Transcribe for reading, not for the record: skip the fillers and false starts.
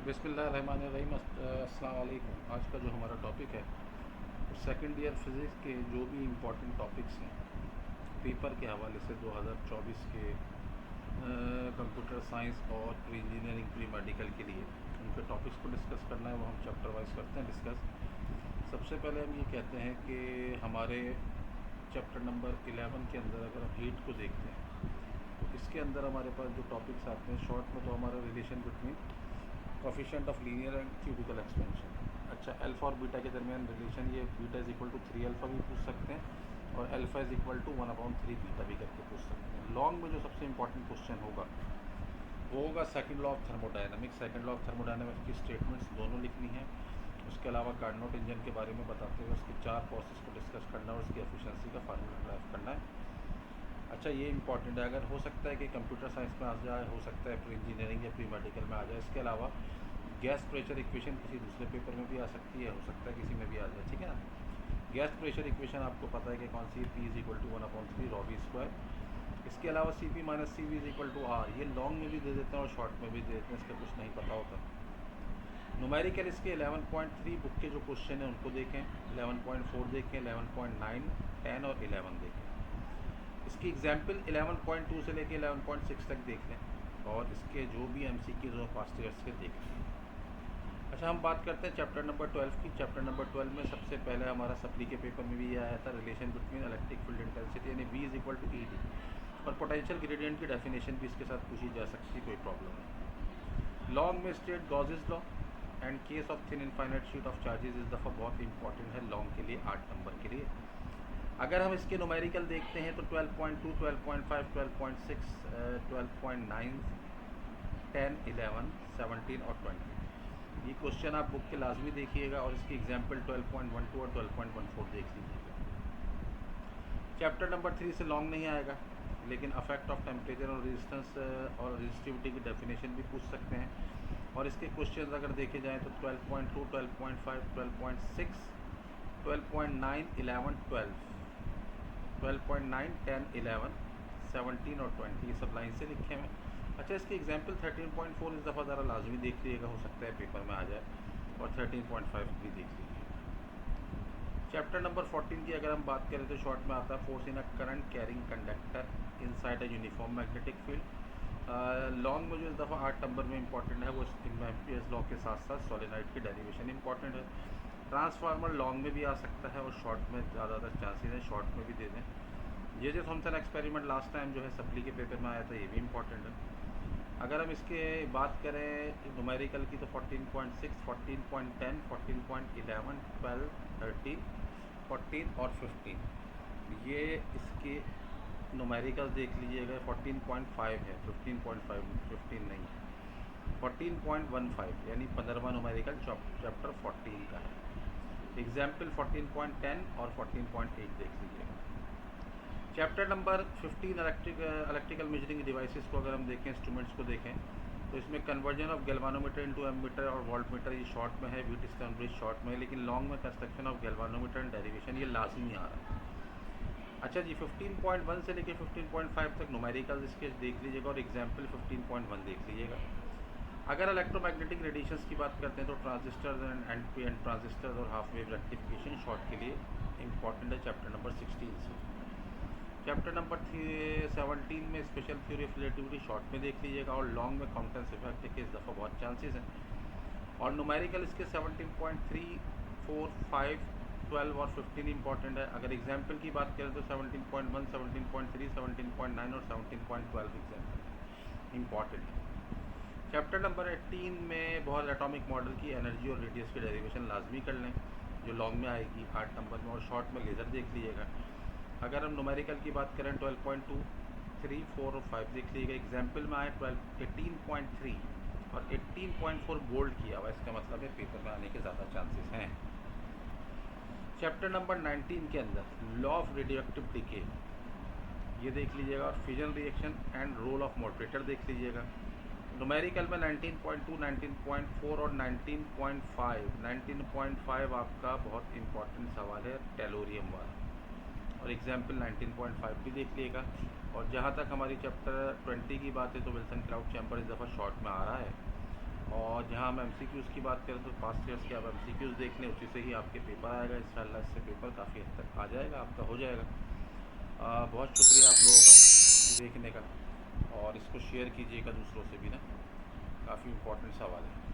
बिस्मिल्लाहिर्रहमानिर्रहीम। अस्सलाम वालेकुम। आज का जो हमारा टॉपिक है सेकंड ईयर फिज़िक्स के जो भी इम्पोर्टेंट टॉपिक्स हैं पेपर के हवाले से 2024 के कंप्यूटर साइंस और प्री इंजीनियरिंग प्री मेडिकल के लिए उनके टॉपिक्स को डिस्कस करना है, वो हम चैप्टर वाइज करते हैं डिस्कस। सबसे पहले हम ये कहते हैं कि हमारे चैप्टर नंबर 11 के अंदर अगर हम हीट को देखते हैं तो इसके अंदर हमारे पास जो टॉपिक्स आते हैं शॉर्ट में तो हमारा relation between coefficient of linear and cubical expansion. अच्छा, अल्फ़ा और बीटा के दरमियान रिलेशन, ये beta is equal to 3 alpha भी पूछ सकते हैं और alpha is equal to 1/3 beta भी करके पूछ सकते हैं। लॉन्ग में जो सबसे इंपॉर्टेंट क्वेश्चन होगा वो होगा second law of thermodynamics. Second law of thermodynamics की स्टेटमेंट्स दोनों लिखनी है। उसके अलावा कार्नोट इंजन के बारे में बताते हुए उसकी 4 प्रोसेस को डिस्कस करना है और उसकी एफिशिएंसी का फार्मूला ड्राइव करना है। अच्छा, ये इंपॉर्टेंट है, अगर हो सकता है कि कंप्यूटर साइंस में आ जाए, हो सकता है प्री इंजीनियरिंग या प्री मेडिकल में आ जाए। इसके अलावा गैस प्रेशर इक्वेशन किसी दूसरे पेपर में भी आ सकती है, हो सकता है किसी में भी आ जाए, ठीक है ना। गैस प्रेशर इक्वेशन आपको पता है कि कौन सी, P is equal to 1/3 rho V square. इसके अलावा C P minus C V is equal to R, ये लॉन्ग में भी दे देते हैं और शॉर्ट में भी दे देते हैं, इसका कुछ नहीं पता होता। न्यूमेरिकल इसके 11.3 बुक के जो क्वेश्चन हैं उनको देखें, 11.4 देखें, 11.9, 10 और 11 देखें। इसकी एग्जाम्पल 11.2 से लेके 11.6 तक देख लें और इसके जो भी MCQs और पास्ट ईयर्स के देख लें। अच्छा, हम बात करते हैं चैप्टर नंबर 12 की। चैप्टर नंबर 12 में सबसे पहले हमारा सप्ली के पेपर में भी ये आया था, relation between electric field intensity यानी V is equal to ED, और पोटेंशियल ग्रेडियंट की डेफिनेशन भी इसके साथ पूछी जा सकती है, कोई प्रॉब्लम नहीं। लॉन्ग में state Gauss's law and case of thin infinite sheet of charges इस दफ़ा बहुत इंपॉर्टेंट है लॉन्ग के लिए, 8 नंबर के लिए। अगर हम इसके न्यूमेरिकल देखते हैं तो 12.2, 12.5, 12.6, 12.9, 10, 11, 17 और 20, ये क्वेश्चन आप बुक के लाजमी देखिएगा और इसकी एग्जाम्पल 12.12 और 12.14 देख लीजिएगा। चैप्टर नंबर 3 से लॉन्ग नहीं आएगा, लेकिन अफेक्ट ऑफ टेम्परेचर और रेजिस्टेंस और रेजिस्टिविटी की डेफिनेशन भी पूछ सकते हैं और इसके क्वेश्चन अगर देखे जाएँ तो 12.2, 12.5, 12.6, 12.9, 11, 12.9, 10, 11, 17 और 20, ये सब लाइन से लिखे हुए। अच्छा, इसकी एग्जाम्पल 13.4 इस दफ़ा ज़रा लाजमी देख लीजिएगा, हो सकता है पेपर में आ जाए, और 13.5 भी देख लीजिएगा। चैप्टर नंबर 14 की अगर हम बात करें तो शॉर्ट में आता है force in a current carrying conductor inside a uniform magnetic field. Long में जो इस दफ़ा 8 नंबर में इंपॉर्टेंट है वो एम्पियर्स लॉ के साथ साथ सोलेनॉइड की डेरिवेशन इंपॉर्टेंट है। ट्रांसफार्मर लॉन्ग में भी आ सकता है और शॉर्ट में ज़्यादातर चांसेस हैं शॉर्ट में भी दे दें। ये जो थॉमसन एक्सपेरिमेंट लास्ट टाइम जो है सप्ली के पेपर में आया था, ये भी इंपॉर्टेंट है। अगर हम इसके बात करें न्यूमेरिकल की तो 14.6, 14.10, 14.11, 12, 13, 14 और 15, ये इसके न्यूमेरिकल देख लीजिएगा। 14.5 है, 15.5, 15 नहीं है, 14.15 यानी 15वां न्यूमेरिकल चैप्टर 14 का है। एग्जाम्पल 14.10 और 14.8 देख लीजिएगा। Chapter number 15 electrical measuring devices को अगर हम देखें, इंस्ट्रूमेंट्स को देखें, तो इसमें conversion of galvanometer into ammeter और वोल्टमीटर ये शॉर्ट में है, व्हीटस्टोन ब्रिज शॉर्ट में है, लेकिन लॉन्ग में construction of galvanometer and derivation ये लाजमी आ रहा है। अच्छा जी, 15.1 से लेकर 15.5 तक न्यूमेरिकल इसके देख लीजिएगा और एग्जाम्पल 15.1 देख लीजिएगा। अगर इलेक्ट्रोमैग्नेटिक रेडिएशंस की बात करते हैं तो ट्रांजिस्टर एंड NPN ट्रांजिस्टर और हाफ वेव रेक्टिफिकेशन शॉर्ट के लिए इंपॉर्टेंट है चैप्टर नंबर 16 से। चैप्टर नंबर 17 में special theory of relativity short में देख लीजिएगा और लॉन्ग में कॉम्पटेंस इफेक्ट के इस दफ़ा बहुत चांसेस हैं। और न्यूमेरिकल इसके 17.3, 4, 5, 12 और 15 इंपॉर्टेंट है। अगर एग्जाम्पल की बात करें तो 17.1, 17.3, 17.9 और 17.12 एग्जाम्पल इंपॉर्टेंट है। चैप्टर नंबर 18 में बहुत एटॉमिक मॉडल की एनर्जी और रेडियस की डेरिवेशन लाजमी कर लें, जो लॉन्ग में आएगी 8 नंबर में, और शॉर्ट में लेज़र देख लीजिएगा। अगर हम न्यूमेरिकल की बात करें 12.2, 3, 4 और 5 देख लीजिएगा। एग्जाम्पल में आए 18.3 और 18.4 बोल्ड किया हुआ, इसका मतलब है पेपर में आने के ज़्यादा चांसेस हैं। चैप्टर नंबर 19 के अंदर लॉ ऑफ रेडियोएक्टिव डिके ये देख लीजिएगा और fission reaction and role of moderator देख लीजिएगा। न्यूमेरिकल में 19.2, 19.4 और 19.5, 19.5 आपका बहुत इंपॉर्टेंट सवाल है टेलोरियम वाला, और एग्जाम्पल 19.5 भी देख लीजिएगा। और जहाँ तक हमारी चैप्टर 20 की बात है तो विल्सन क्लाउड चैम्बर इस दफ़ा शॉर्ट में आ रहा है और जहाँ हम MCQs की बात करें तो पास्ट ईयर्स के आप MCQs देख लें, उसी से ही आपके पेपर आएगा इंशाल्लाह। इससे पेपर काफ़ी हद तक आ जाएगा, आपका हो जाएगा। बहुत शुक्रिया आप लोगों का देखने का, और इसको शेयर कीजिएगा दूसरों से भी ना, काफ़ी इम्पोर्टेंट सवाल है।